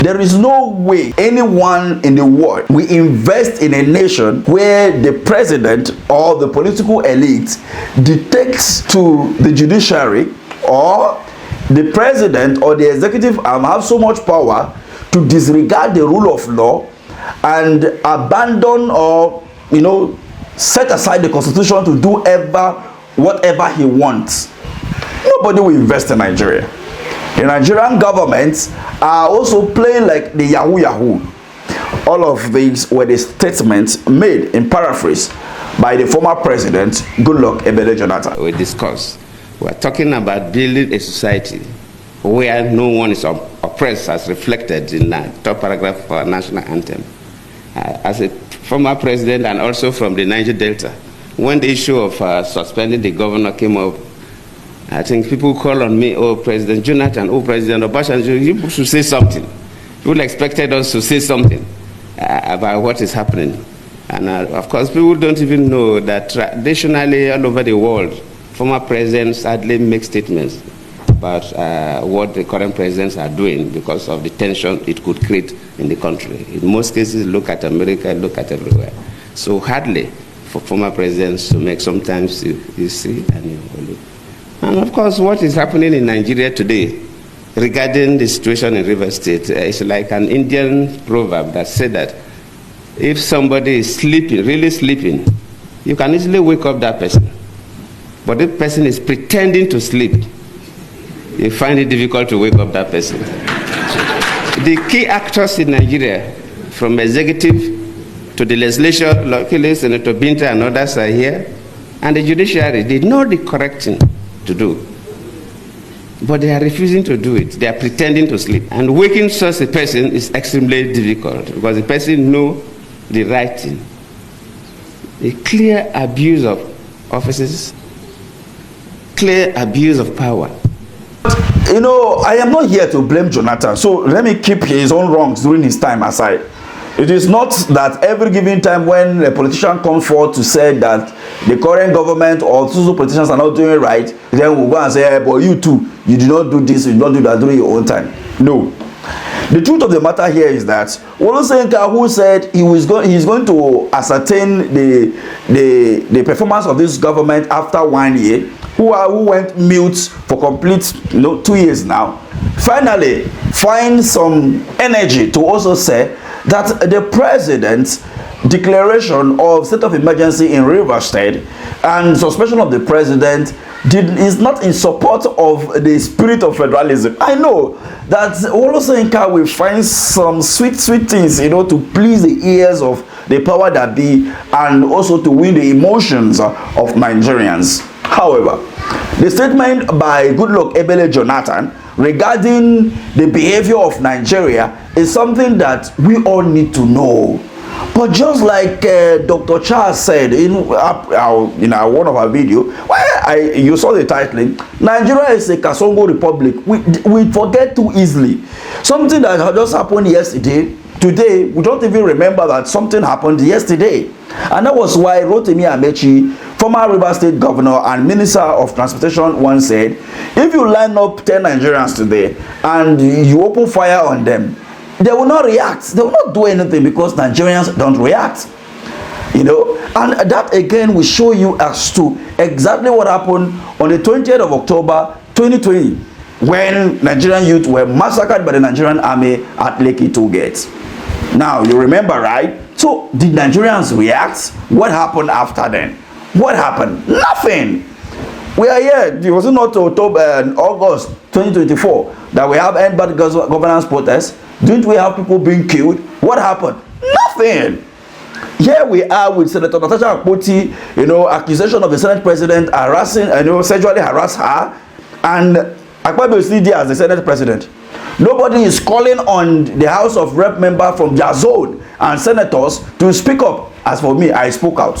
There is no way anyone in the world will invest in a nation where the president or the political elite dictates to the judiciary, or the president or the executive arm have so much power to disregard the rule of law and abandon or set aside the constitution to do whatever he wants. Nobody will invest in Nigeria. The Nigerian governments are also playing like the yahoo. All of these were the statements made in paraphrase by the former president, Goodluck Ebele Jonathan. We discuss. We are talking about building a society where no one is oppressed, as reflected in the top paragraph of our national anthem. As a former president and also from the Niger Delta, when the issue of suspending the governor came up, I think people call on me, oh, President Jonathan, oh, President Obasanjo, you should say something. People expected us to say something about what is happening. And of course, people don't even know that traditionally all over the world, former presidents hardly make statements about what the current presidents are doing because of the tension it could create in the country. In most cases, look at America, look at everywhere. So hardly for former presidents to make, sometimes you see and you believe. And of course, what is happening in Nigeria today regarding the situation in River State is like an Indian proverb that said that if somebody is sleeping, really sleeping, you can easily wake up that person. But if the person is pretending to sleep, you find it difficult to wake up that person. The key actors in Nigeria, from executive to the legislature, luckily Senator Binta and others are here, and the judiciary, they know the correct thing to do. But they are refusing to do it. They are pretending to sleep. And waking such a person is extremely difficult because the person knows the right thing. A clear abuse of offices, clear abuse of power. I am not here to blame Jonathan, so let me keep his own wrongs during his time aside. It is not that every given time when a politician comes forward to say that the current government or two politicians are not doing right, then we'll go and say, hey, but you too, you did not do this, you did not do that during your own time. No. The truth of the matter here is that Olusegun, who said he's going to ascertain the performance of this government after 1 year, who went mute for complete 2 years now, finally find some energy to also say that the president's declaration of state of emergency in Rivers State and suspension of the president is not in support of the spirit of federalism. I know that Olusegun will find some sweet things, to please the ears of the power that be and also to win the emotions of Nigerians. However, the statement by Goodluck Ebele Jonathan regarding the behavior of Nigeria is something that we all need to know. But just like Dr. Charles said in one of our video, you saw the titling, Nigeria is a Kasongo Republic. We forget too easily. Something that just happened yesterday, today, we don't even remember that something happened yesterday. And that was why Rotimi Amechi, former River State governor and minister of transportation, once said, if you line up 10 Nigerians today and you open fire on them, they will not react. They will not do anything because Nigerians don't react. And that again will show you as to exactly what happened on the 20th of October 2020 when Nigerian youth were massacred by the Nigerian army at Lekki Toll Gate. Now, you remember, right? So, did Nigerians react? What happened after then? What happened? Nothing. We are here. It was not August 2024 that we have end bad governance protests. Didn't we have people being killed? What happened? Nothing. Here we are with Senator Natasha Akpoti, accusation of the Senate president harassing, sexually harass her, and Akpabio is still there as the Senate president. Nobody is calling on the House of Rep member from their zone and senators to speak up. As for me, I spoke out.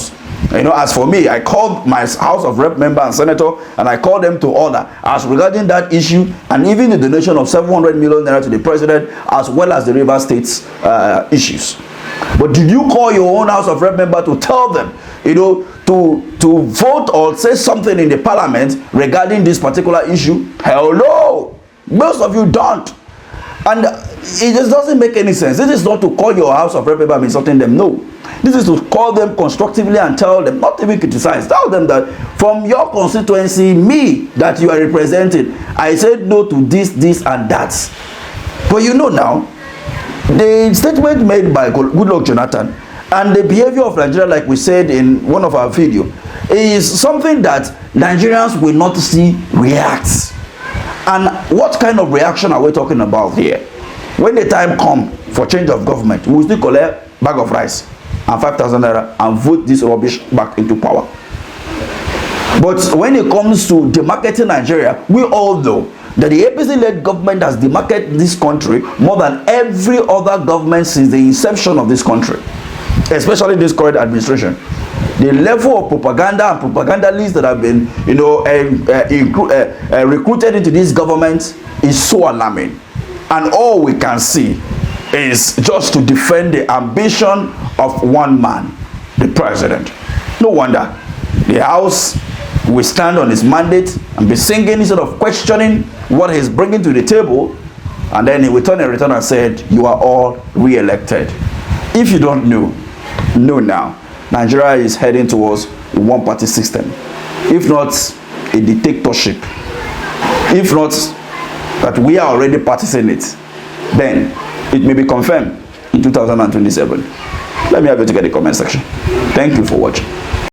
As for me, I called my House of Rep member and senator and I called them to order as regarding that issue and even the donation of 700 million naira to the president as well as the River State's issues. But did you call your own House of Rep member to tell them, to vote or say something in the parliament regarding this particular issue? Hell no! Most of you don't. And it just doesn't make any sense. This is not to call your House of Representatives and insulting them. No. This is to call them constructively and tell them, not even criticize, tell them that from your constituency, me that you are representing, I said no to this and that. But you know now, the statement made by Goodluck Jonathan and the behavior of Nigeria, like we said in one of our videos, is something that Nigerians will not see react. And what kind of reaction are we talking about here? When the time comes for change of government, we will still collect bag of rice and 5,000 naira and vote this rubbish back into power. But when it comes to demarketing Nigeria, we all know that the APC-led government has demarketed this country more than every other government since the inception of this country, especially this current administration. The level of propaganda and propagandalists that have been, recruited into this government is so alarming. And all we can see is just to defend the ambition of one man, the president. No wonder the House will stand on his mandate and be singing instead of questioning what he's bringing to the table, and then he will turn and return and said, you are all re-elected. If you don't know now. Nigeria is heading towards a one-party system. If not a dictatorship, if not that we are already practicing it, then it may be confirmed in 2027. Let me have you to get the comment section. Thank you for watching.